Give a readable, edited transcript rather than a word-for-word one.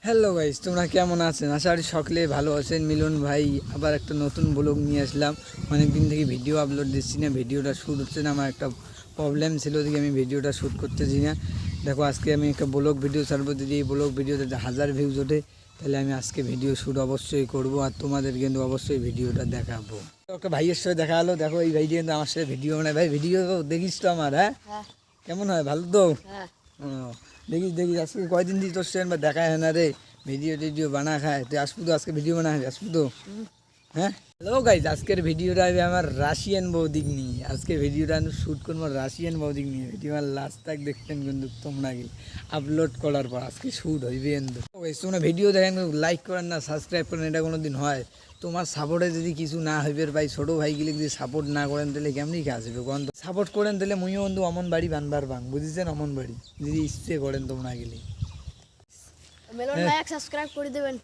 Hello guys, তোমরা কেমন আছেন? আশা করি সকলে ভালো আছেন। মিলন ভাই আবার একটা নতুন ব্লগ নিয়ে আসলাম। অনেক দিন থেকে ভিডিও আপলোড দিচ্ছি না, ভিডিওটা শ্যুট হচ্ছে না। আমার একটা প্রবলেম ছিল, ওদিকে আমি ভিডিওটা শ্যুট করতেছি না। দেখো, আজকে আমি একটা ব্লগ ভিডিও ছাড়বো। যদি এই ব্লগ ভিডিওতে 1000 ভিউজ ওঠে, তাহলে আমি আজকে ভিডিও শ্যুট অবশ্যই করব, আর তোমাদের কিন্তু অবশ্যই ভিডিওটা দেখাবো। একটা ভাইয়ের সাথে দেখা হলো। দেখো, এই ভাই কিন্তু আমার সাথে ভিডিও বানায়। ভাই, ভিডিও দেখিস তো আমার? হ্যাঁ, হ্যাঁ কেমন হয়? ভালো তো? হ্যাঁ ও, দেখিস দেখিস। আজকে কয়দিন দিয়ে তোর সেন বা দেখা হয় না রে। ভিডিও টিডিও বানা খায়, তুই আসবো তো? আজকে ভিডিও বানা খাবি, আসবো তো? হ্যাঁ। হ্যালো গাইজ, আজকের ভিডিওটা হবে আমার রাশিয়ান বৌদিক নিয়ে। আজকে ভিডিওটা আমি শ্যুট করবো রাশিয়ান বৌদিক নিয়ে। ভিডিও আমার লাস্ট তাক দেখতেন কিন্তু তোমরা কি আপলোড করার পর আজকে শ্যুট হইবে। কিন্তু তোমরা ভিডিও দেখেন, লাইক করেন না, সাবস্ক্রাইব করেন, এটা কোনো দিন হয়? তোমার সাপোর্টে যদি কিছু না হইবে ভাই, ছোটো ভাইগুলি যদি সাপোর্ট না করেন, তাহলে কেমনি কি আসবে? কারণ সাপোর্ট করেন, তাহলে মুইও বন্ধু অমন বাড়ি বানবার বাং, বুঝেছেন? অমন বাড়ি যদি ইচ্ছে করেন তোমরা গেলে। মেলন লাইক সাবস্ক্রাইব করে দেবেন।